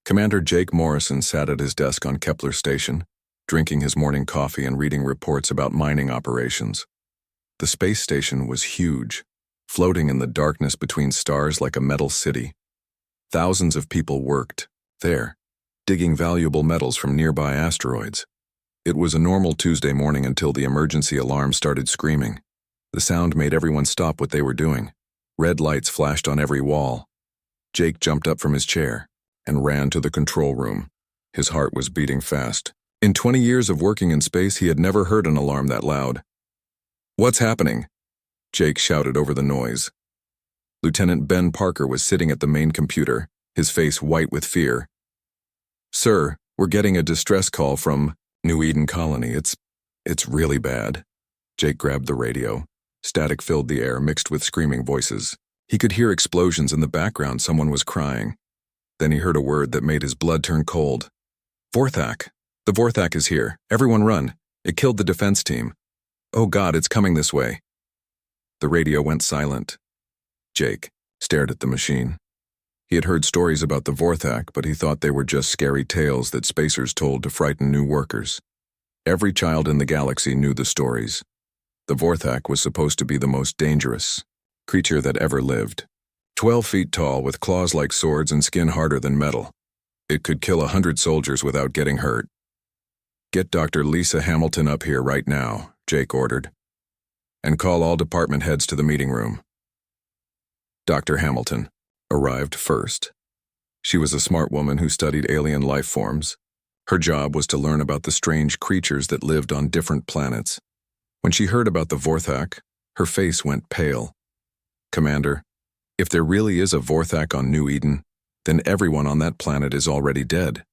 Commander Jake Morrison sat at his desk on Kepler Station, drinking his morning coffee and reading reports about mining operations. The space station was huge, floating in the darkness between stars like a metal city. Thousands of people worked there, digging valuable metals from nearby asteroids. It was a normal Tuesday morning until the emergency alarm started screaming. The sound made everyone stop what they were doing. Red lights flashed on every wall. Jake jumped up from his chair and ran to the control room. His heart was beating fast. In 20 years of working in space, he had never heard an alarm that loud. "What's happening?" Jake shouted over the noise. Lieutenant Ben Parker was sitting at the main computer, his face white with fear. "Sir, we're getting a distress call from New Eden Colony. It's really bad." Jake grabbed the radio. Static filled the air, mixed with screaming voices. He could hear explosions in the background. Someone was crying. Then he heard a word that made his blood turn cold. "Vorthak. The Vorthak is here. Everyone run. It killed the defense team. Oh God, it's coming this way." The radio went silent. Jake stared at the machine. He had heard stories about the Vorthak, but he thought they were just scary tales that spacers told to frighten new workers. Every child in the galaxy knew the stories. The Vorthak was supposed to be the most dangerous creature that ever lived. 12 feet tall, with claws like swords and skin harder than metal. It could kill 100 soldiers without getting hurt. "Get Dr. Lisa Hamilton up here right now," Jake ordered. "And call all department heads to the meeting room." Dr. Hamilton arrived first. She was a smart woman who studied alien life forms. Her job was to learn about the strange creatures that lived on different planets. When she heard about the Vorthak, her face went pale. "Commander, if there really is a Vorthak on New Eden, then everyone on that planet is already dead,"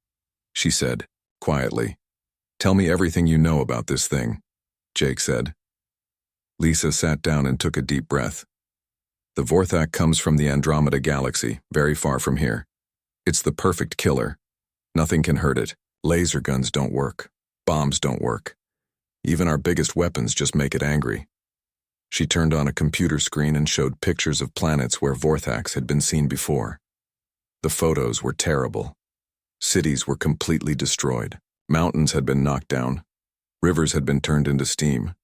she said, quietly. "Tell me everything you know about this thing," Jake said. Lisa sat down and took a deep breath. "The Vorthak comes from the Andromeda Galaxy, very far from here. It's the perfect killer. Nothing can hurt it. Laser guns don't work. Bombs don't work. Even our biggest weapons just make it angry." She turned on a computer screen and showed pictures of planets where Vorthaks had been seen before. The photos were terrible. Cities were completely destroyed. Mountains had been knocked down. Rivers had been turned into steam.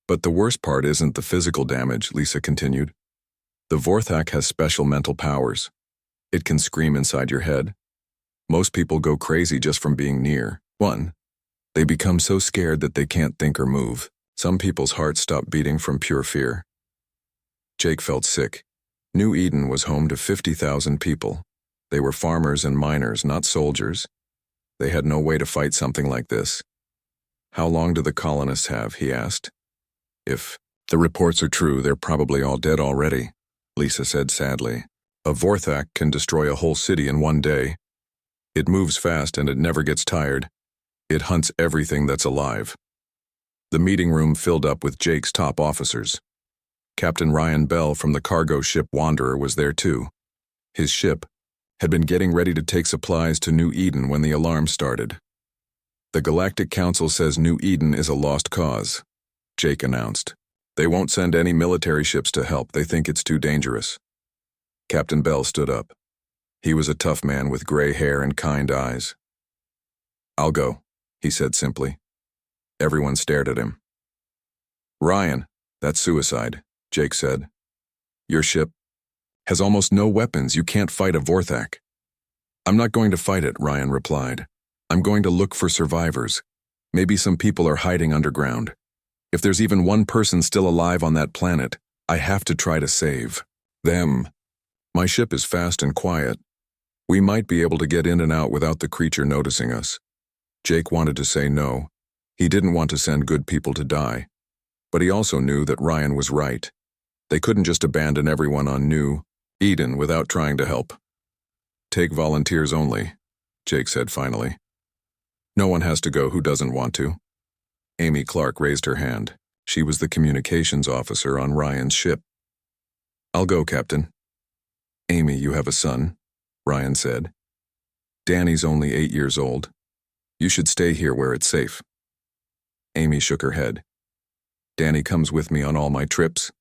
"But the worst part isn't the physical damage," Lisa continued. "The Vorthak has special mental powers. It can scream inside your head. Most people go crazy just from being near one. They become so scared that they can't think or move. Some people's hearts stop beating from pure fear." Jake felt sick. New Eden was home to 50,000 people. They were farmers and miners, not soldiers. They had no way to fight something like this. "How long do the colonists have?" he asked. "If the reports are true, they're probably all dead already," Lisa said sadly. "A Vorthak can destroy a whole city in one day. It moves fast and it never gets tired. It hunts everything that's alive." The meeting room filled up with Jake's top officers. Captain Ryan Bell from the cargo ship Wanderer was there too. His ship had been getting ready to take supplies to New Eden when the alarm started. "The Galactic Council says New Eden is a lost cause," Jake announced. "They won't send any military ships to help. They think it's too dangerous." Captain Bell stood up. He was a tough man with gray hair and kind eyes. "I'll go," he said simply. Everyone stared at him. "Ryan, that's suicide," Jake said. "Your ship has almost no weapons. You can't fight a Vorthak." "I'm not going to fight it," Ryan replied. "I'm going to look for survivors. Maybe some people are hiding underground. If there's even one person still alive on that planet, I have to try to save them. My ship is fast and quiet. We might be able to get in and out without the creature noticing us." Jake wanted to say no. He didn't want to send good people to die. But he also knew that Ryan was right. They couldn't just abandon everyone on New Eden without trying to help. "Take volunteers only," Jake said finally. "No one has to go who doesn't want to." Amy Clark raised her hand. She was the communications officer on Ryan's ship. "I'll go, Captain." "Amy, you have a son," Ryan said. "Danny's only 8 years old. You should stay here where it's safe." Amy shook her head. "Danny comes with me on all my trips.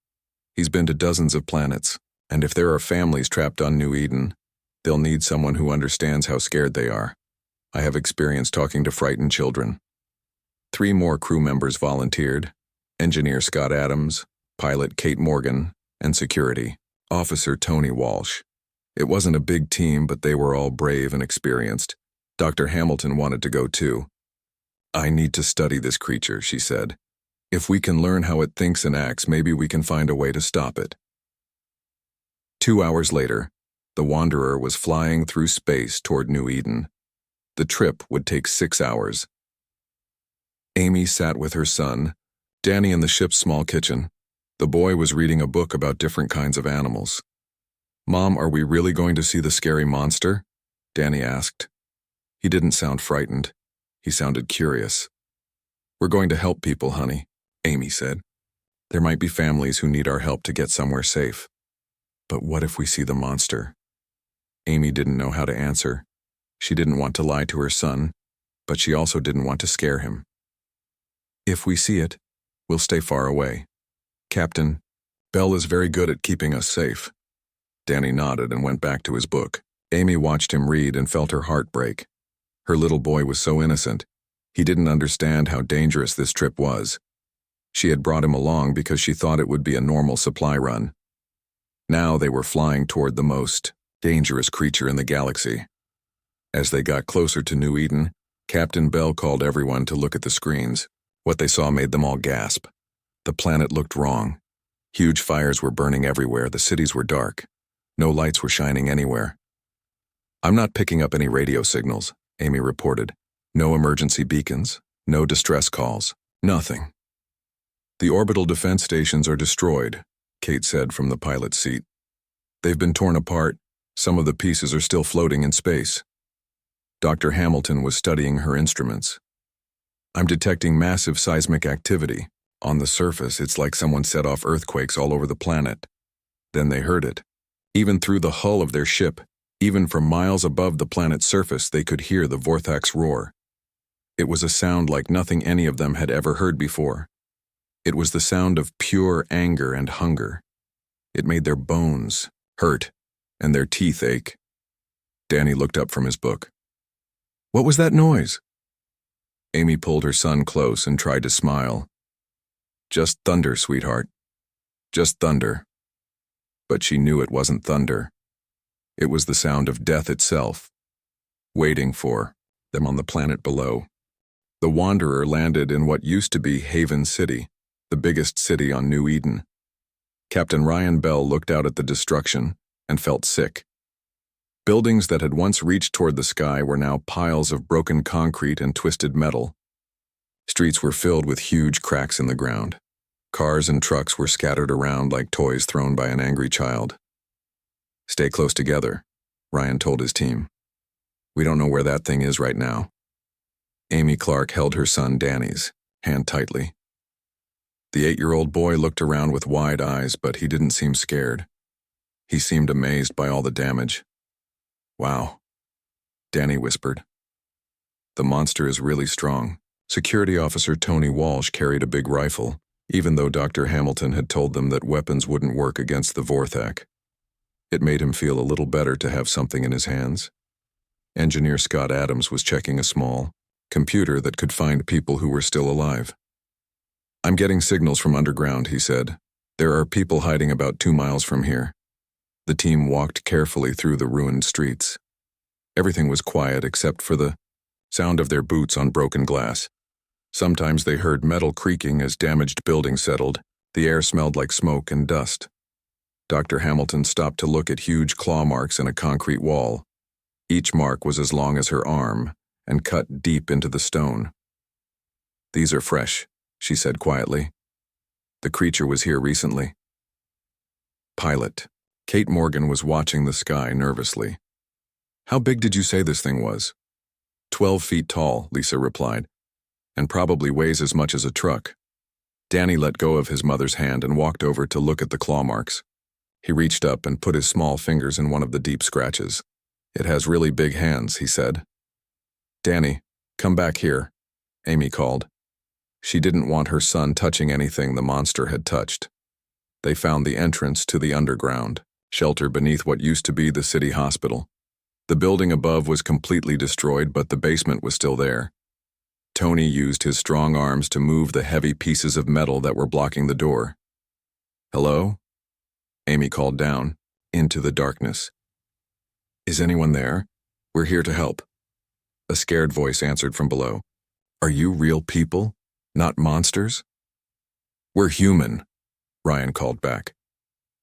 He's been to dozens of planets, and if there are families trapped on New Eden, They'll need someone who understands how scared they are. I have experience talking to frightened children. 3 more crew members volunteered: Engineer Scott Adams, Pilot Kate Morgan, and Security Officer Tony Walsh. It wasn't a big team, but they were all brave and experienced. Dr. Hamilton wanted to go too. "I need to study this creature," she said. "If we can learn how it thinks and acts, maybe we can find a way to stop it." 2 hours later, the Wanderer was flying through space toward New Eden. The trip would take 6 hours. Amy sat with her son, Danny, in the ship's small kitchen. The boy was reading a book about different kinds of animals. "Mom, are we really going to see the scary monster?" Danny asked. He didn't sound frightened. He sounded curious. "We're going to help people, honey," Amy said. "There might be families who need our help to get somewhere safe." "But what if we see the monster?" Amy didn't know how to answer. She didn't want to lie to her son, but she also didn't want to scare him. "If we see it, we'll stay far away. Captain, Bell is very good at keeping us safe." Danny nodded and went back to his book. Amy watched him read and felt her heart break. Her little boy was so innocent. He didn't understand how dangerous this trip was. She had brought him along because she thought it would be a normal supply run. Now they were flying toward the most dangerous creature in the galaxy. As they got closer to New Eden, Captain Bell called everyone to look at the screens. What they saw made them all gasp. The planet looked wrong. Huge fires were burning everywhere. The cities were dark. No lights were shining anywhere. "I'm not picking up any radio signals," Amy reported. "No emergency beacons, no distress calls, nothing." "The orbital defense stations are destroyed," Kate said from the pilot's seat. "They've been torn apart. Some of the pieces are still floating in space." Dr. Hamilton was studying her instruments. "I'm detecting massive seismic activity. On the surface, it's like someone set off earthquakes all over the planet." Then they heard it. Even through the hull of their ship, even from miles above the planet's surface, they could hear the vortex roar. It was a sound like nothing any of them had ever heard before. It was the sound of pure anger and hunger. It made their bones hurt and their teeth ache. Danny looked up from his book. "What was that noise?" Amy pulled her son close and tried to smile. "Just thunder, sweetheart. Just thunder." But she knew it wasn't thunder. It was the sound of death itself, waiting for them on the planet below. The Wanderer landed in what used to be Haven City, the biggest city on New Eden. Captain Ryan Bell looked out at the destruction and felt sick. Buildings that had once reached toward the sky were now piles of broken concrete and twisted metal. Streets were filled with huge cracks in the ground. Cars and trucks were scattered around like toys thrown by an angry child. "Stay close together," Ryan told his team. "We don't know where that thing is right now." Amy Clark held her son Danny's hand tightly. The 8-year-old boy looked around with wide eyes, but he didn't seem scared. He seemed amazed by all the damage. "Wow," Danny whispered. "The monster is really strong." Security Officer Tony Walsh carried a big rifle, even though Dr. Hamilton had told them that weapons wouldn't work against the vortex. It made him feel a little better to have something in his hands. Engineer Scott Adams was checking a small computer that could find people who were still alive. "I'm getting signals from underground," he said. "There are people hiding about 2 miles from here." The team walked carefully through the ruined streets. Everything was quiet except for the sound of their boots on broken glass. Sometimes they heard metal creaking as damaged buildings settled. The air smelled like smoke and dust. Dr. Hamilton stopped to look at huge claw marks in a concrete wall. Each mark was as long as her arm and cut deep into the stone. "These are fresh," she said quietly. "The creature was here recently." Pilot Kate Morgan was watching the sky nervously. "How big did you say this thing was?" 12 feet tall, Lisa replied, "and probably weighs as much as a truck." Danny let go of his mother's hand and walked over to look at the claw marks. He reached up and put his small fingers in one of the deep scratches. "It has really big hands," he said. "Danny, come back here," Amy called. She didn't want her son touching anything the monster had touched. They found the entrance to the underground, shelter beneath what used to be the city hospital. The building above was completely destroyed, but the basement was still there. Tony used his strong arms to move the heavy pieces of metal that were blocking the door. "Hello?" Amy called down, into the darkness. "Is anyone there? We're here to help." A scared voice answered from below. "Are you real people, not monsters?" "We're human," Ryan called back.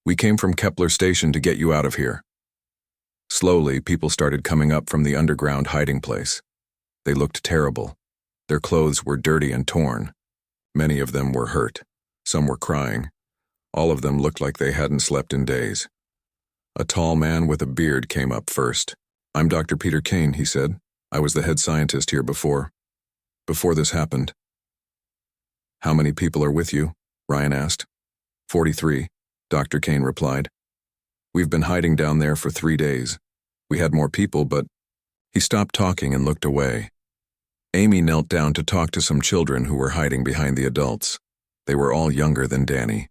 "We came from Kepler Station to get you out of here." Slowly, people started coming up from the underground hiding place. They looked terrible. Their clothes were dirty and torn. Many of them were hurt. Some were crying. All of them looked like they hadn't slept in days. A tall man with a beard came up first. "I'm Dr. Peter Kane," he said. "I was the head scientist here before this happened." "How many people are with you?" Ryan asked. 43, Dr. Kane replied. "We've been hiding down there for 3 days. We had more people, but..." He stopped talking and looked away. Amy knelt down to talk to some children who were hiding behind the adults. They were all younger than Danny,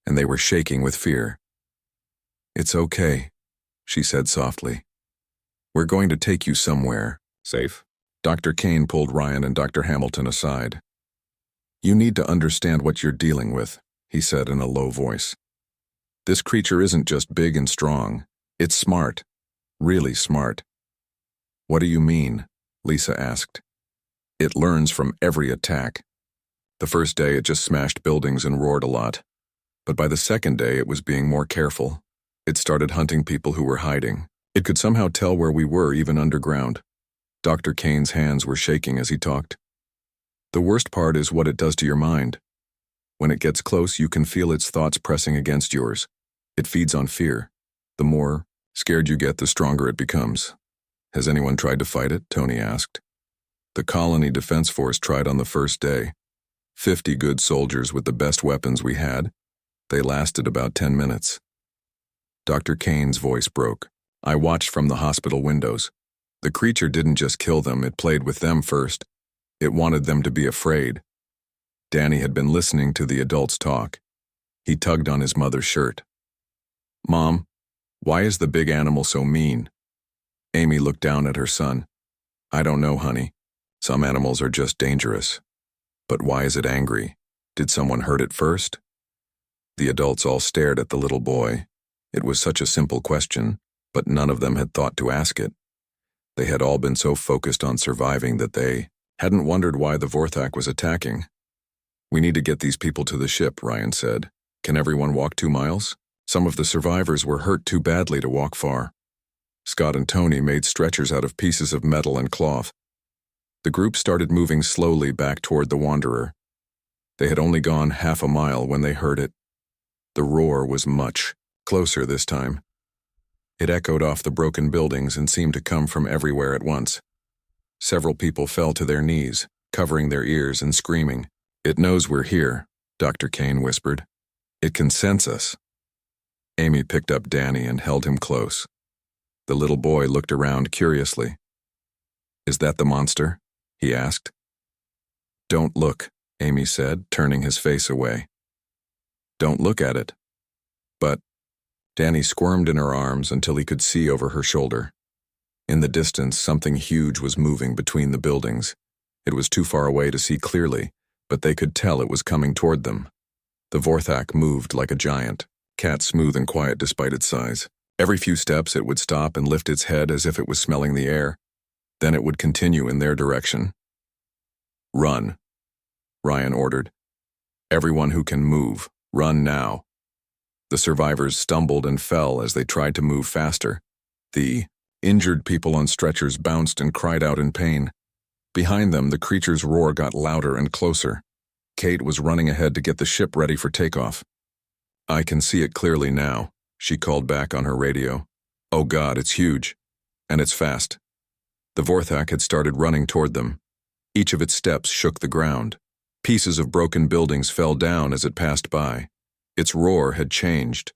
and they were shaking with fear. "It's okay," she said softly. "We're going to take you somewhere safe." Dr. Kane pulled Ryan and Dr. Hamilton aside. "You need to understand what you're dealing with," he said in a low voice. "This creature isn't just big and strong. It's smart. Really smart." "What do you mean?" Lisa asked. "It learns from every attack. The first day it just smashed buildings and roared a lot. But by the second day it was being more careful. It started hunting people who were hiding. It could somehow tell where we were even underground." Dr. Kane's hands were shaking as he talked. "The worst part is what it does to your mind. When it gets close, you can feel its thoughts pressing against yours. It feeds on fear. The more scared you get, the stronger it becomes." "Has anyone tried to fight it?" Tony asked. "The Colony Defense Force tried on the first day. 50 good soldiers with the best weapons we had. They lasted about 10 minutes. Dr. Kane's voice broke. "I watched from the hospital windows. The creature didn't just kill them, it played with them first. It wanted them to be afraid." Danny had been listening to the adults talk. He tugged on his mother's shirt. "Mom, why is the big animal so mean?" Amy looked down at her son. "I don't know, honey. Some animals are just dangerous. But why is it angry? Did someone hurt it first?" The adults all stared at the little boy. It was such a simple question, but none of them had thought to ask it. They had all been so focused on surviving that they hadn't wondered why the Vorthak was attacking. "We need to get these people to the ship," Ryan said. "Can everyone walk 2 miles? Some of the survivors were hurt too badly to walk far." Scott and Tony made stretchers out of pieces of metal and cloth. The group started moving slowly back toward the Wanderer. They had only gone half a mile when they heard it. The roar was much closer this time. It echoed off the broken buildings and seemed to come from everywhere at once. Several people fell to their knees, covering their ears and screaming. "It knows we're here," Dr. Kane whispered. "It can sense us." Amy picked up Danny and held him close. The little boy looked around curiously. "Is that the monster?" he asked. "Don't look," Amy said, turning his face away. "Don't look at it." "But..." Danny squirmed in her arms until he could see over her shoulder. In the distance, something huge was moving between the buildings. It was too far away to see clearly, but they could tell it was coming toward them. The Vorthak moved like a giant, cat smooth and quiet despite its size. Every few steps it would stop and lift its head as if it was smelling the air. Then it would continue in their direction. "Run," Ryan ordered. "Everyone who can move, run now." The survivors stumbled and fell as they tried to move faster. The injured people on stretchers bounced and cried out in pain. Behind them, the creature's roar got louder and closer. Kate was running ahead to get the ship ready for takeoff. "I can see it clearly now," she called back on her radio. "Oh God, it's huge. And it's fast." The Vorthak had started running toward them. Each of its steps shook the ground. Pieces of broken buildings fell down as it passed by. Its roar had changed.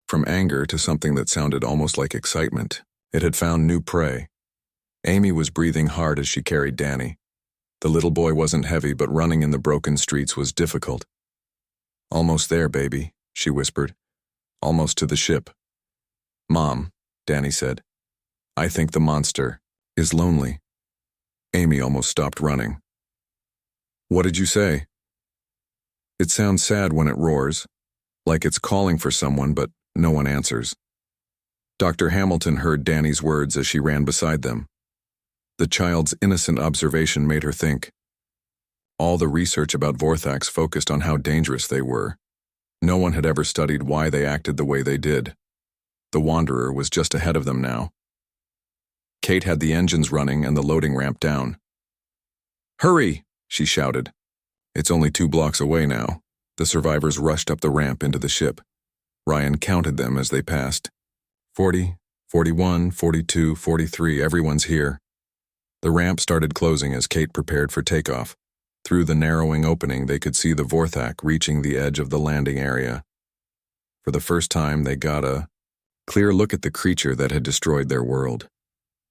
From anger to something that sounded almost like excitement. It had found new prey. Amy was breathing hard as she carried Danny. The little boy wasn't heavy, but running in the broken streets was difficult. "Almost there, baby," she whispered. "Almost to the ship." "Mom," Danny said. I think the monster is lonely. Amy almost stopped running. What did you say? It sounds sad when it roars, like it's calling for someone, but no one answers. Dr. Hamilton heard Danny's words as she ran beside them. The child's innocent observation made her think. All the research about Vorthax focused on how dangerous they were. No one had ever studied why they acted the way they did. The Wanderer was just ahead of them now. Kate had the engines running and the loading ramp down. Hurry, she shouted. It's only 2 blocks away now. The survivors rushed up the ramp into the ship. Ryan counted them as they passed. 40, 41, 42, 43, everyone's here. The ramp started closing as Kate prepared for takeoff. Through the narrowing opening, they could see the Vorthak reaching the edge of the landing area. For the first time, they got a clear look at the creature that had destroyed their world.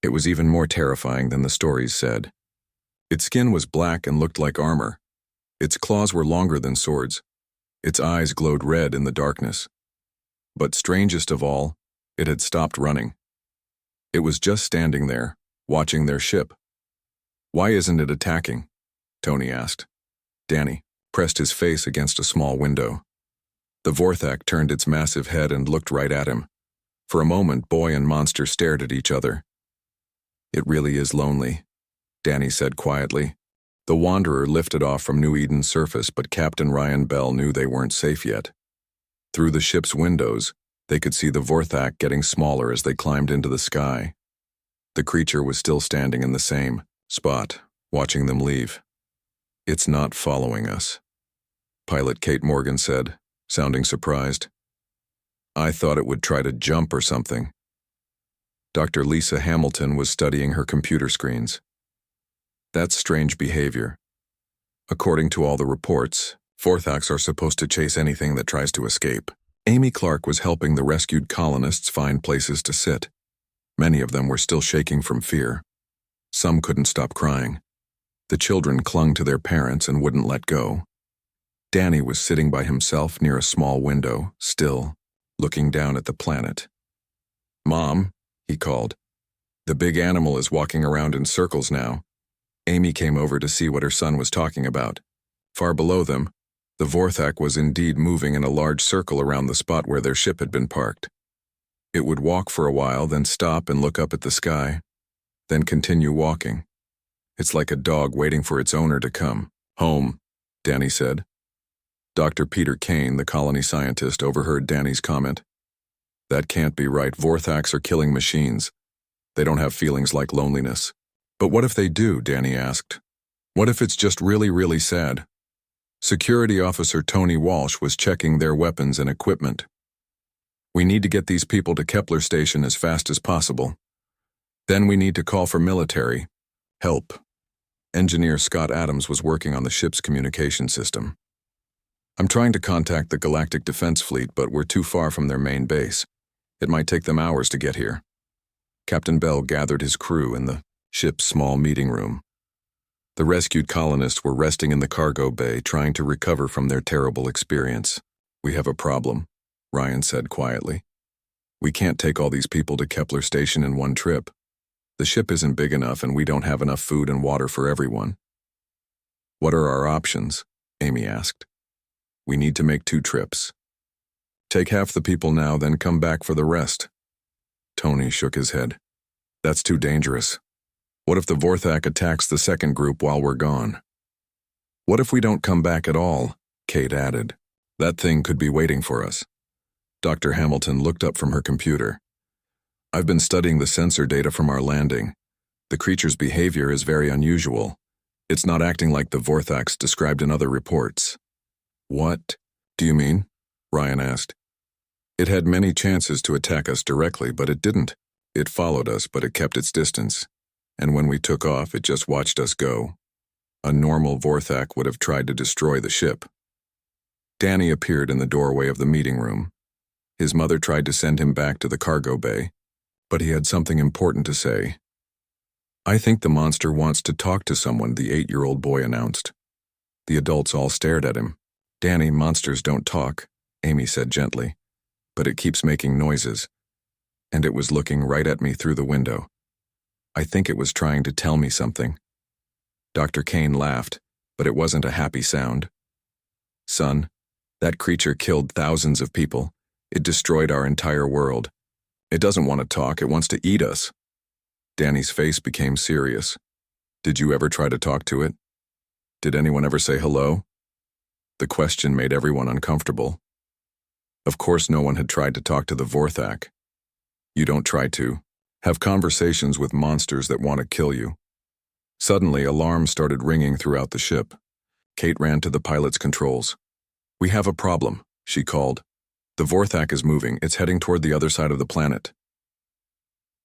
It was even more terrifying than the stories said. Its skin was black and looked like armor. Its claws were longer than swords. Its eyes glowed red in the darkness. But strangest of all, it had stopped running. It was just standing there, watching their ship. Why isn't it attacking? Tony asked. Danny pressed his face against a small window. The Vorthak turned its massive head and looked right at him. For a moment, boy and monster stared at each other. It really is lonely, Danny said quietly. The Wanderer lifted off from New Eden's surface, but Captain Ryan Bell knew they weren't safe yet. Through the ship's windows, they could see the Vorthak getting smaller as they climbed into the sky. The creature was still standing in the same spot, watching them leave. It's not following us, Pilot Kate Morgan said, sounding surprised. I thought it would try to jump or something. Dr. Lisa Hamilton was studying her computer screens. That's strange behavior. According to all the reports, Vorthax are supposed to chase anything that tries to escape. Amy Clark was helping the rescued colonists find places to sit. Many of them were still shaking from fear. Some couldn't stop crying. The children clung to their parents and wouldn't let go. Danny was sitting by himself near a small window, still, looking down at the planet. Mom, he called. The big animal is walking around in circles now. Amy came over to see what her son was talking about. Far below them, the Vorthak was indeed moving in a large circle around the spot where their ship had been parked. It would walk for a while, then stop and look up at the sky, then continue walking. It's like a dog waiting for its owner to come. Home, Danny said. Dr. Peter Kane, the colony scientist, overheard Danny's comment. That can't be right. Vorthaks are killing machines. They don't have feelings like loneliness. But what if they do? Danny asked. What if it's just really, really sad? Security Officer Tony Walsh was checking their weapons and equipment. We need to get these people to Kepler Station as fast as possible. Then we need to call for military help. Engineer Scott Adams was working on the ship's communication system. I'm trying to contact the Galactic Defense Fleet, but we're too far from their main base. It might take them hours to get here. Captain Bell gathered his crew in the ship's small meeting room. The rescued colonists were resting in the cargo bay, trying to recover from their terrible experience. We have a problem, Ryan said quietly. We can't take all these people to Kepler Station in one trip. The ship isn't big enough and we don't have enough food and water for everyone. What are our options? Amy asked. We need to make 2 trips. Take half the people now, then come back for the rest. Tony shook his head. That's too dangerous. What if the Vorthak attacks the second group while we're gone? What if we don't come back at all? Kate added. That thing could be waiting for us. Dr. Hamilton looked up from her computer. I've been studying the sensor data from our landing. The creature's behavior is very unusual. It's not acting like the Vorthax described in other reports. What do you mean? Ryan asked. It had many chances to attack us directly, but it didn't. It followed us, but it kept its distance. And when we took off, it just watched us go. A normal Vorthak would have tried to destroy the ship. Danny appeared in the doorway of the meeting room. His mother tried to send him back to the cargo bay, but he had something important to say. I think the monster wants to talk to someone, the 8-year-old boy announced. The adults all stared at him. Danny, monsters don't talk, Amy said gently, but it keeps making noises. And it was looking right at me through the window. I think it was trying to tell me something. Dr. Kane laughed, but it wasn't a happy sound. Son, that creature killed thousands of people. It destroyed our entire world. It doesn't want to talk, it wants to eat us. Danny's face became serious. Did you ever try to talk to it? Did anyone ever say hello? The question made everyone uncomfortable. Of course no one had tried to talk to the Vorthak. You don't try to. Have conversations with monsters that want to kill you. Suddenly, alarms started ringing throughout the ship. Kate ran to the pilot's controls. We have a problem, she called. The Vorthak is moving. It's heading toward the other side of the planet.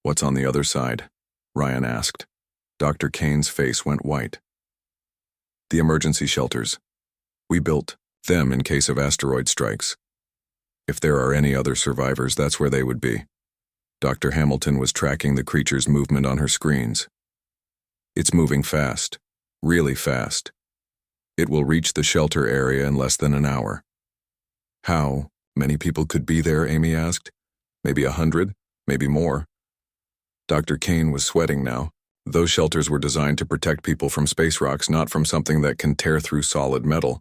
What's on the other side? Ryan asked. Dr. Kane's face went white. The emergency shelters. We built them in case of asteroid strikes. If there are any other survivors, that's where they would be. Dr. Hamilton was tracking the creature's movement on her screens. It's moving fast, really fast. It will reach the shelter area in less than an hour. How many people could be there, Amy asked. Maybe 100, maybe more. Dr. Kane was sweating now. Those shelters were designed to protect people from space rocks, not from something that can tear through solid metal.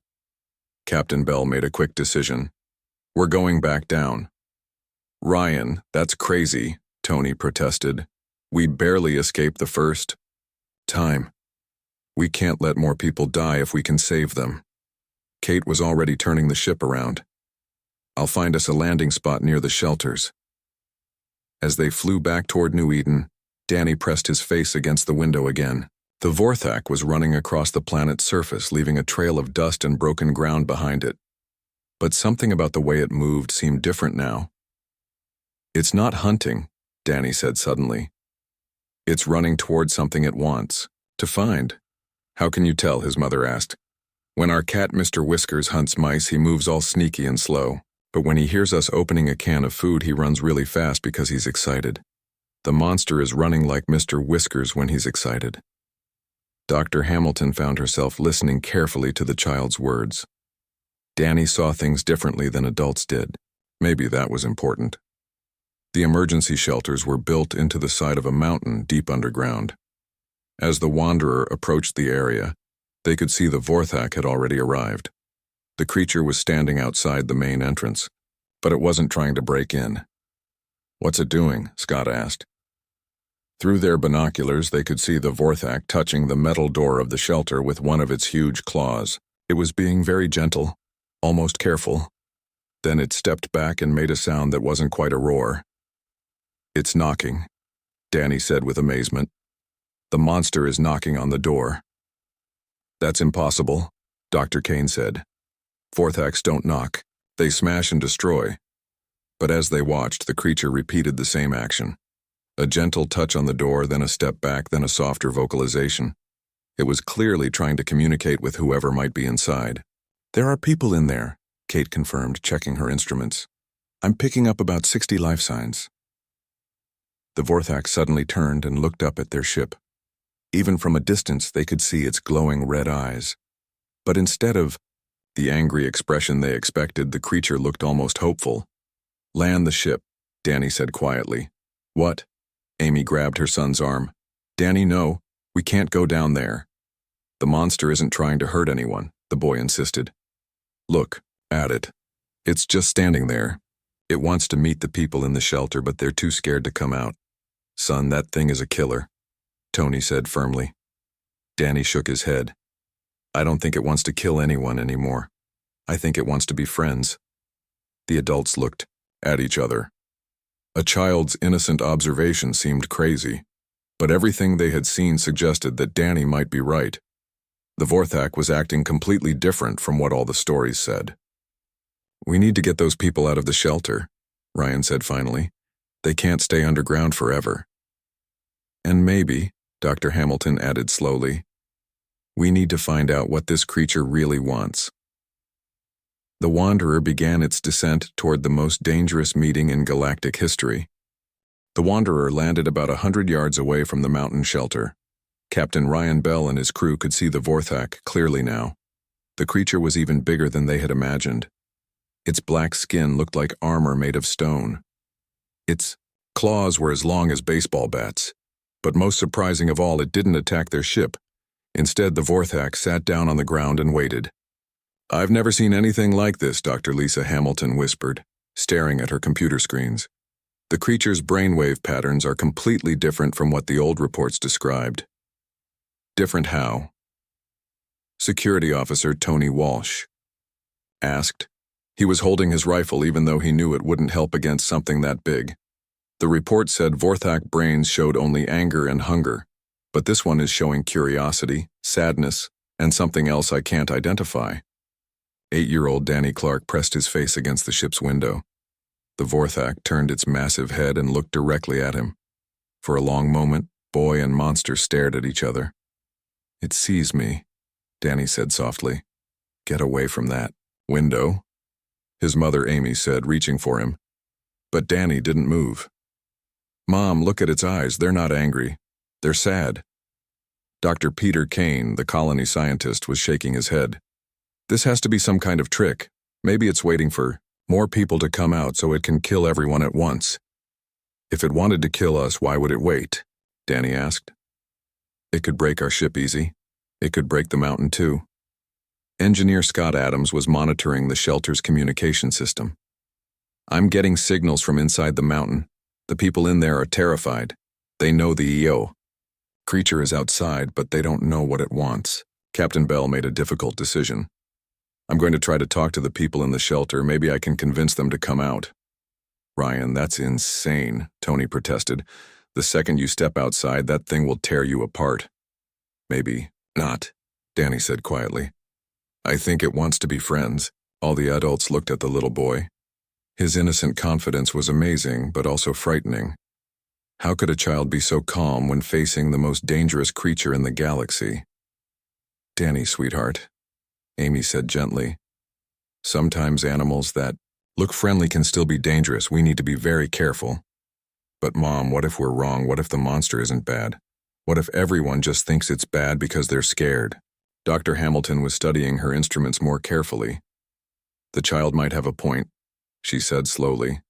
Captain Bell made a quick decision. We're going back down. Ryan, that's crazy, Tony protested. We barely escaped the first time. We can't let more people die if we can save them. Kate was already turning the ship around. I'll find us a landing spot near the shelters. As they flew back toward New Eden, Danny pressed his face against the window again. The Vorthak was running across the planet's surface, leaving a trail of dust and broken ground behind it. But something about the way it moved seemed different now. It's not hunting, Danny said suddenly. It's running toward something it wants to find. How can you tell? His mother asked. When our cat Mr. Whiskers hunts mice, he moves all sneaky and slow. But when he hears us opening a can of food, he runs really fast because he's excited. The monster is running like Mr. Whiskers when he's excited. Dr. Hamilton found herself listening carefully to the child's words. Danny saw things differently than adults did. Maybe that was important. The emergency shelters were built into the side of a mountain deep underground. As the Wanderer approached the area, they could see the Vorthak had already arrived. The creature was standing outside the main entrance, but it wasn't trying to break in. What's it doing? Scott asked. Through their binoculars, they could see the Vorthak touching the metal door of the shelter with one of its huge claws. It was being very gentle, almost careful. Then it stepped back and made a sound that wasn't quite a roar. It's knocking, Danny said with amazement. The monster is knocking on the door. That's impossible, Dr. Kane said. Vorthaks don't knock. They smash and destroy. But as they watched, the creature repeated the same action. A gentle touch on the door, then a step back, then a softer vocalization. It was clearly trying to communicate with whoever might be inside. There are people in there, Kate confirmed, checking her instruments. I'm picking up about 60 life signs. The Vorthak suddenly turned and looked up at their ship. Even from a distance, they could see its glowing red eyes. But instead of the angry expression they expected, the creature looked almost hopeful. Land the ship, Danny said quietly. What? Amy grabbed her son's arm. Danny, no, we can't go down there. The monster isn't trying to hurt anyone, the boy insisted. Look at it. It's just standing there. It wants to meet the people in the shelter, but they're too scared to come out. Son, that thing is a killer, Tony said firmly. Danny shook his head. I don't think it wants to kill anyone anymore. I think it wants to be friends. The adults looked at each other. A child's innocent observation seemed crazy, but everything they had seen suggested that Danny might be right. The Vorthak was acting completely different from what all the stories said. We need to get those people out of the shelter, Ryan said finally. They can't stay underground forever. And maybe, Dr. Hamilton added slowly, we need to find out what this creature really wants. The Wanderer began its descent toward the most dangerous meeting in galactic history. The Wanderer landed about 100 yards away from the mountain shelter. Captain Ryan Bell and his crew could see the Vorthak clearly now. The creature was even bigger than they had imagined. Its black skin looked like armor made of stone. Its claws were as long as baseball bats. But most surprising of all, it didn't attack their ship. Instead, the Vorthak sat down on the ground and waited. "I've never seen anything like this," Dr. Lisa Hamilton whispered, staring at her computer screens. "The creature's brainwave patterns are completely different from what the old reports described." "Different how?" Security Officer Tony Walsh asked. He was holding his rifle even though he knew it wouldn't help against something that big. The report said Vorthak brains showed only anger and hunger, but this one is showing curiosity, sadness, and something else I can't identify. 8-year-old Danny Clark pressed his face against the ship's window. The Vorthak turned its massive head and looked directly at him. For a long moment, boy and monster stared at each other. "It sees me," Danny said softly. "Get away from that window," his mother Amy said, reaching for him. But Danny didn't move. "Mom, look at its eyes. They're not angry. They're sad." Dr. Peter Kane, the colony scientist, was shaking his head. "This has to be some kind of trick. Maybe it's waiting for more people to come out so it can kill everyone at once." "If it wanted to kill us, why would it wait?" Danny asked. "It could break our ship easy. It could break the mountain too." Engineer Scott Adams was monitoring the shelter's communication system. "I'm getting signals from inside the mountain. The people in there are terrified. They know the EO. Creature is outside, but they don't know what it wants." Captain Bell made a difficult decision. "I'm going to try to talk to the people in the shelter. Maybe I can convince them to come out." "Ryan, that's insane," Tony protested. "The second you step outside, that thing will tear you apart." "Maybe not," Danny said quietly. "I think it wants to be friends." All the adults looked at the little boy. His innocent confidence was amazing, but also frightening. How could a child be so calm when facing the most dangerous creature in the galaxy? "Danny, sweetheart," Amy said gently. "Sometimes animals that look friendly can still be dangerous. We need to be very careful." "But Mom, what if we're wrong? What if the monster isn't bad? What if everyone just thinks it's bad because they're scared?" Dr. Hamilton was studying her instruments more carefully. "The child might have a point," she said slowly.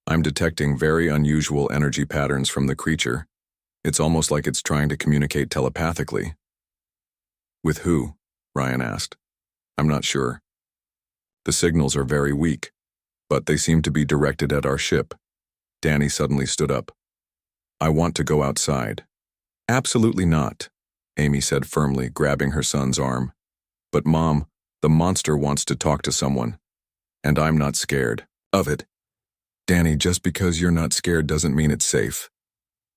"I'm detecting very unusual energy patterns from the creature. It's almost like it's trying to communicate telepathically." "With who?" Ryan asked. "I'm not sure. The signals are very weak, but they seem to be directed at our ship." Danny suddenly stood up. "I want to go outside." "Absolutely not," Amy said firmly, grabbing her son's arm. "But Mom, the monster wants to talk to someone, and I'm not scared of it." "Danny, just because you're not scared doesn't mean it's safe."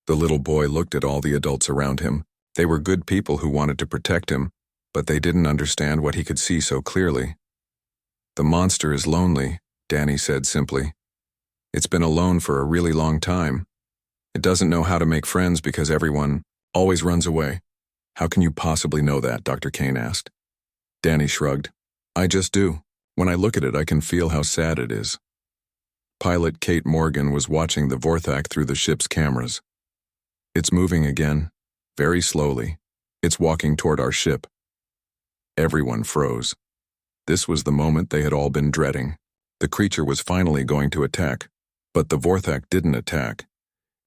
The little boy looked at all the adults around him. They were good people who wanted to protect him, but they didn't understand what he could see so clearly. "The monster is lonely," Danny said simply. "It's been alone for a really long time. It doesn't know how to make friends because everyone always runs away." "How can you possibly know that?" Dr. Kane asked. Danny shrugged. "I just do. When I look at it, I can feel how sad it is." Pilot Kate Morgan was watching the Vorthak through the ship's cameras. "It's moving again, very slowly. It's walking toward our ship." Everyone froze. This was the moment they had all been dreading. The creature was finally going to attack, but the Vorthak didn't attack.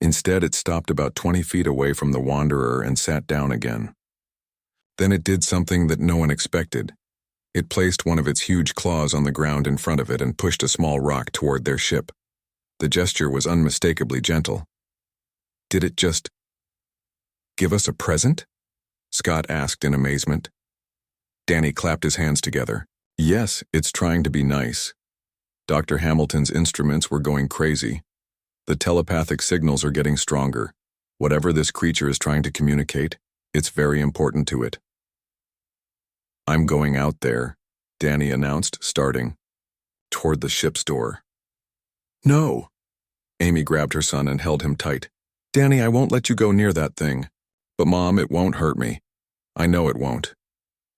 Instead, it stopped about 20 feet away from the Wanderer and sat down again. Then it did something that no one expected. It placed one of its huge claws on the ground in front of it and pushed a small rock toward their ship. The gesture was unmistakably gentle. "Did it just give us a present?" Scott asked in amazement. Danny clapped his hands together. "Yes, it's trying to be nice." Dr. Hamilton's instruments were going crazy. The telepathic signals are getting stronger. Whatever this creature is trying to communicate, it's very important to it. "I'm going out there," Danny announced, starting toward the ship's door. "No!" Amy grabbed her son and held him tight. "Danny, I won't let you go near that thing." "But Mom, it won't hurt me." "I know it won't.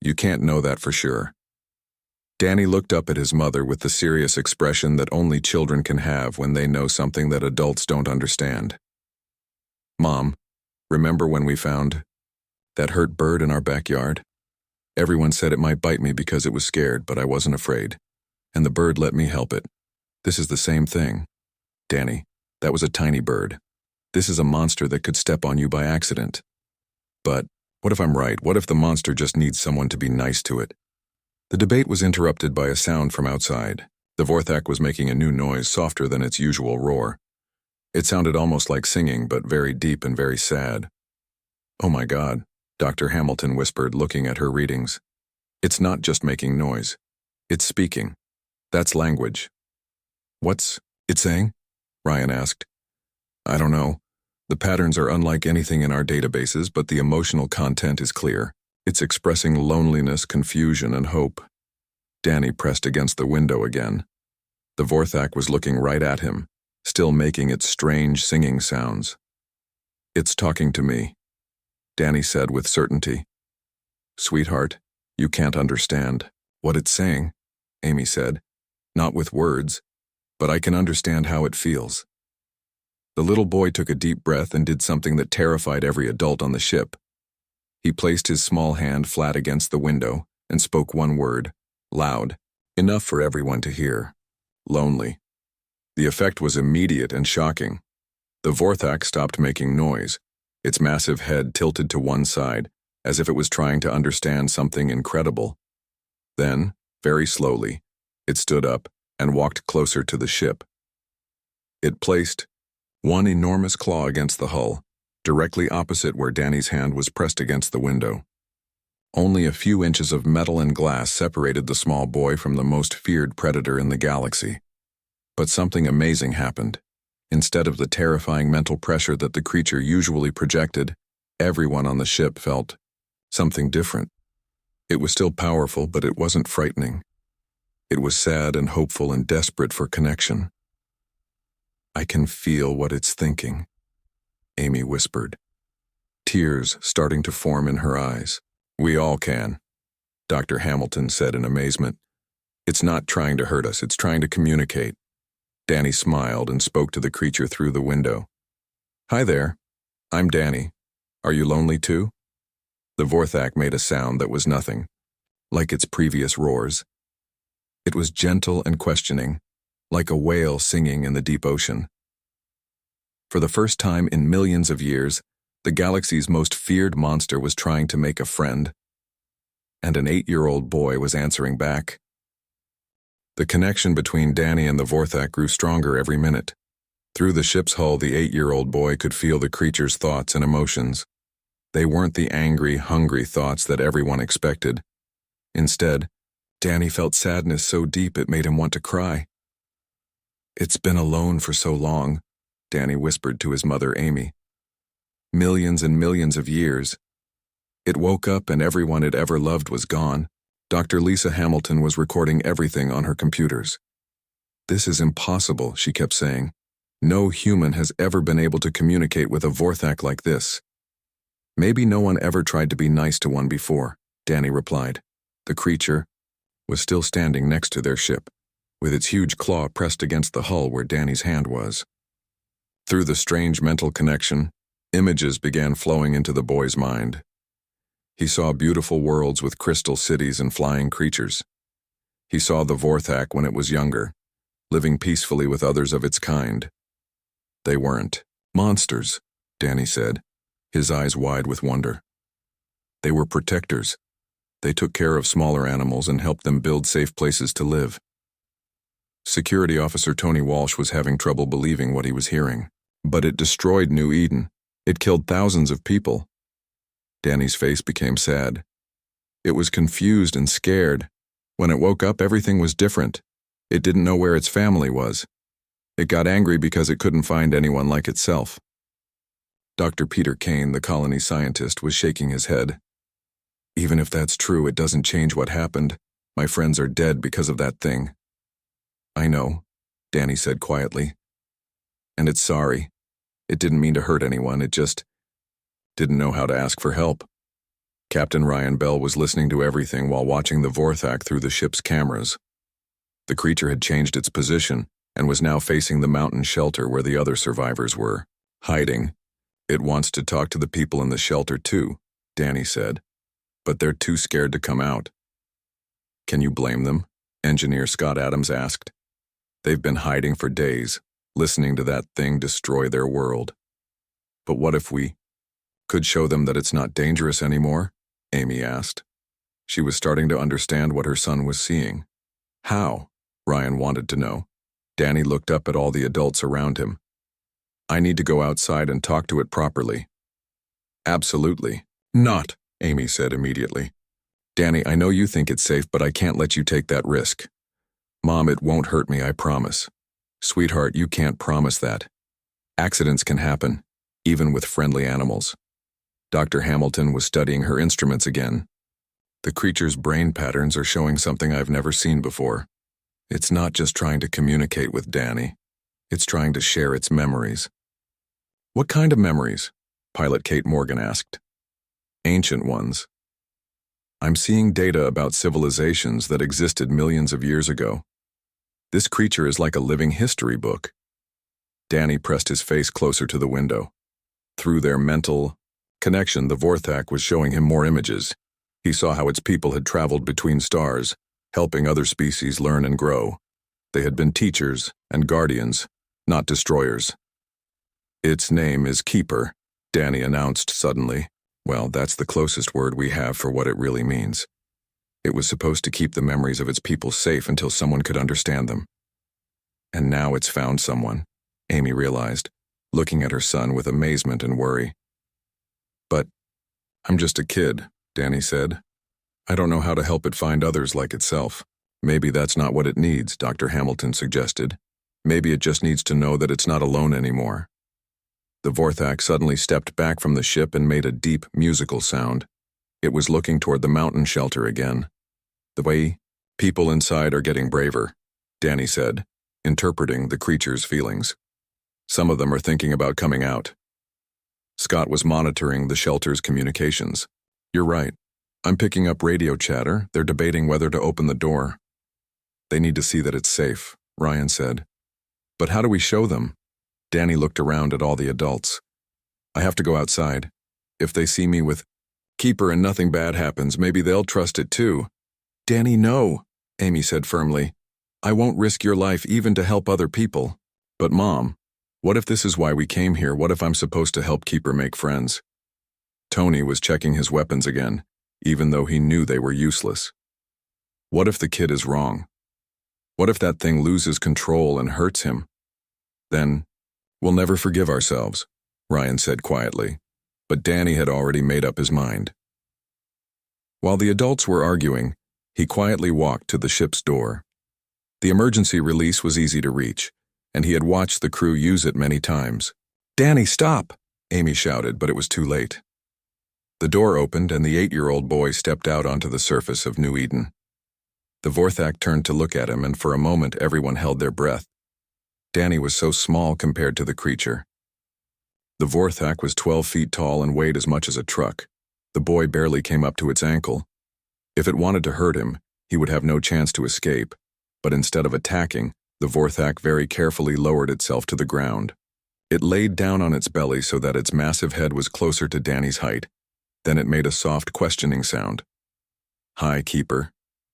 You can't know that for sure." Danny looked up at his mother with the serious expression that only children can have when they know something that adults don't understand. "Mom, remember when we found that hurt bird in our backyard? Everyone said it might bite me because it was scared, but I wasn't afraid. And the bird let me help it. This is the same thing. Danny, that was a tiny bird. This is a monster that could step on you by accident. But what if I'm right? What if the monster just needs someone to be nice to it? The debate was interrupted by a sound from outside. The Vorthak was making a new noise, softer than its usual roar. It sounded almost like singing, but very deep and very sad. "Oh my God," Dr. Hamilton whispered, looking at her readings. "It's not just making noise. It's speaking. That's language." "What's it saying?" Ryan asked. "I don't know. The patterns are unlike anything in our databases, but the emotional content is clear. It's expressing loneliness, confusion, and hope." Danny pressed against the window again. The Vorthak was looking right at him, still making its strange singing sounds. "It's talking to me," Danny said with certainty. "Sweetheart, you can't understand what it's saying," Amy said. "Not with words, but I can understand how it feels." The little boy took a deep breath and did something that terrified every adult on the ship. He placed his small hand flat against the window and spoke one word, loud, enough for everyone to hear: lonely. The effect was immediate and shocking. The Vorthak stopped making noise, its massive head tilted to one side, as if it was trying to understand something incredible. Then, very slowly, it stood up and walked closer to the ship. It placed one enormous claw against the hull, directly opposite where Danny's hand was pressed against the window. Only a few inches of metal and glass separated the small boy from the most feared predator in the galaxy. But something amazing happened. Instead of the terrifying mental pressure that the creature usually projected, everyone on the ship felt something different. It was still powerful, but it wasn't frightening. It was sad and hopeful and desperate for connection. "I can feel what it's thinking," Amy whispered, tears starting to form in her eyes. "We all can," Dr. Hamilton said in amazement. "It's not trying to hurt us, it's trying to communicate." Danny smiled and spoke to the creature through the window. "Hi there, I'm Danny. Are you lonely too?" The Vorthak made a sound that was nothing, like its previous roars. It was gentle and questioning, like a whale singing in the deep ocean. For the first time in millions of years, the galaxy's most feared monster was trying to make a friend, and an 8-year-old boy was answering back. The connection between Danny and the Vorthak grew stronger every minute. Through the ship's hull, the 8-year-old boy could feel the creature's thoughts and emotions. They weren't the angry, hungry thoughts that everyone expected. Instead, Danny felt sadness so deep it made him want to cry. "It's been alone for so long," Danny whispered to his mother, Amy. "Millions and millions of years. It woke up and everyone it ever loved was gone." Dr. Lisa Hamilton was recording everything on her computers. "This is impossible," she kept saying. "No human has ever been able to communicate with a Vorthak like this." "Maybe no one ever tried to be nice to one before," Danny replied. The creature was still standing next to their ship, with its huge claw pressed against the hull where Danny's hand was. Through the strange mental connection, images began flowing into the boy's mind. He saw beautiful worlds with crystal cities and flying creatures. He saw the Vorthak when it was younger, living peacefully with others of its kind. "They weren't monsters," Danny said, his eyes wide with wonder. "They were protectors. They took care of smaller animals and helped them build safe places to live." Security Officer Tony Walsh was having trouble believing what he was hearing. "But it destroyed New Eden. It killed thousands of people." Danny's face became sad. It was confused and scared. When it woke up, everything was different. It didn't know where its family was. It got angry because it couldn't find anyone like itself. Dr. Peter Kane, the colony scientist, was shaking his head. "Even if that's true, it doesn't change what happened. My friends are dead because of that thing." "I know," Danny said quietly. "And it's sorry. It didn't mean to hurt anyone, it just didn't know how to ask for help." Captain Ryan Bell was listening to everything while watching the Vorthak through the ship's cameras. The creature had changed its position and was now facing the mountain shelter where the other survivors were, hiding. "It wants to talk to the people in the shelter too," Danny said, "but they're too scared to come out." "Can you blame them?" Engineer Scott Adams asked. "They've been hiding for days, listening to that thing destroy their world." But what if we could show them that it's not dangerous anymore? Amy asked. She was starting to understand what her son was seeing. How? Ryan wanted to know. Danny looked up at all the adults around him. I need to go outside and talk to it properly. Absolutely not, Amy said immediately. Danny, I know you think it's safe, but I can't let you take that risk. Mom, it won't hurt me, I promise. Sweetheart, you can't promise that. Accidents can happen, even with friendly animals. Dr. Hamilton was studying her instruments again. The creature's brain patterns are showing something I've never seen before. It's not just trying to communicate with Danny. It's trying to share its memories. What kind of memories? Pilot Kate Morgan asked. Ancient ones. I'm seeing data about civilizations that existed millions of years ago. This creature is like a living history book. Danny pressed his face closer to the window. Through their mental connection, the Vorthak was showing him more images. He saw how its people had traveled between stars, helping other species learn and grow. They had been teachers and guardians, not destroyers. Its name is Keeper, Danny announced suddenly. Well, that's the closest word we have for what it really means. It was supposed to keep the memories of its people safe until someone could understand them. And now it's found someone, Amy realized, looking at her son with amazement and worry. But I'm just a kid, Danny said. I don't know how to help it find others like itself. Maybe that's not what it needs, Dr. Hamilton suggested. Maybe it just needs to know that it's not alone anymore. The Vorthak suddenly stepped back from the ship and made a deep, musical sound. It was looking toward the mountain shelter again. The way people inside are getting braver, Danny said, interpreting the creature's feelings. Some of them are thinking about coming out. Scott was monitoring the shelter's communications. You're right. I'm picking up radio chatter. They're debating whether to open the door. They need to see that it's safe, Ryan said. But how do we show them? Danny looked around at all the adults. I have to go outside. If they see me with Keeper and nothing bad happens, maybe they'll trust it too. Danny, no, Amy said firmly. I won't risk your life even to help other people. But Mom, what if this is why we came here? What if I'm supposed to help Keeper make friends? Tony was checking his weapons again, even though he knew they were useless. What if the kid is wrong? What if that thing loses control and hurts him? Then, we'll never forgive ourselves, Ryan said quietly, but Danny had already made up his mind. While the adults were arguing, he quietly walked to the ship's door. The emergency release was easy to reach, and he had watched the crew use it many times. Danny, stop! Amy shouted, but it was too late. The door opened and the 8-year-old boy stepped out onto the surface of New Eden. The Vorthak turned to look at him, and for a moment everyone held their breath. Danny was so small compared to the creature. The Vorthak was 12 feet tall and weighed as much as a truck. The boy barely came up to its ankle. If it wanted to hurt him, he would have no chance to escape, but instead of attacking, the Vorthak very carefully lowered itself to the ground. It laid down on its belly so that its massive head was closer to Danny's height. Then it made a soft questioning sound. Hi, Keeper,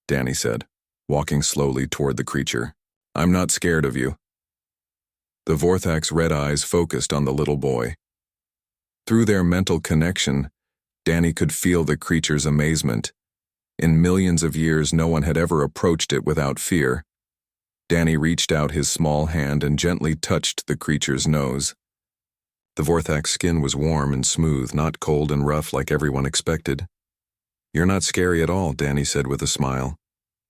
Danny said, walking slowly toward the creature. I'm not scared of you. The Vorthak's red eyes focused on the little boy. Through their mental connection, Danny could feel the creature's amazement. In millions of years, no one had ever approached it without fear. Danny reached out his small hand and gently touched the creature's nose. The Vorthak's skin was warm and smooth, not cold and rough like everyone expected. You're not scary at all, Danny said with a smile.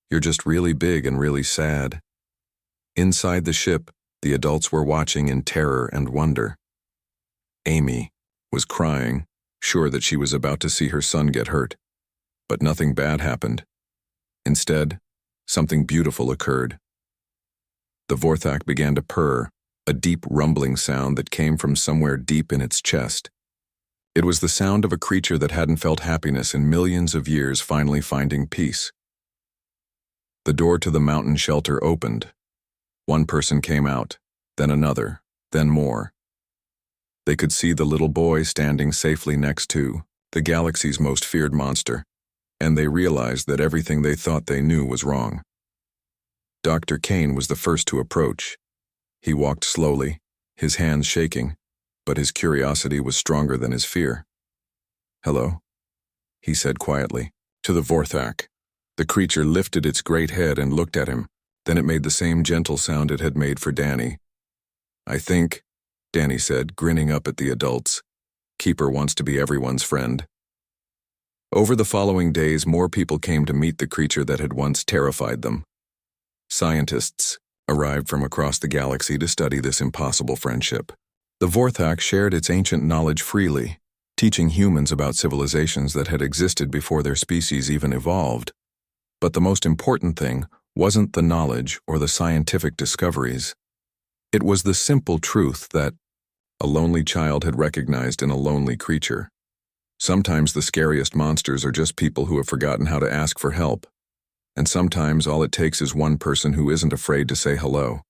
You're just really big and really sad. Inside the ship, the adults were watching in terror and wonder. Amy was crying, sure that she was about to see her son get hurt. But nothing bad happened. Instead, something beautiful occurred. The Vorthak began to purr, a deep rumbling sound that came from somewhere deep in its chest. It was the sound of a creature that hadn't felt happiness in millions of years finally finding peace. The door to the mountain shelter opened. One person came out, then another, then more. They could see the little boy standing safely next to the galaxy's most feared monster, and they realized that everything they thought they knew was wrong. Dr. Kane was the first to approach. He walked slowly, his hands shaking, but his curiosity was stronger than his fear. "Hello," he said quietly. To the Vorthak. The creature lifted its great head and looked at him. Then it made the same gentle sound it had made for Danny. "I think," Danny said, grinning up at the adults. "Keeper wants to be everyone's friend." Over the following days, more people came to meet the creature that had once terrified them. Scientists arrived from across the galaxy to study this impossible friendship. The Vorthak shared its ancient knowledge freely, teaching humans about civilizations that had existed before their species even evolved. But the most important thing wasn't the knowledge or the scientific discoveries. It was the simple truth that a lonely child had recognized in a lonely creature. Sometimes the scariest monsters are just people who have forgotten how to ask for help. And sometimes all it takes is one person who isn't afraid to say hello.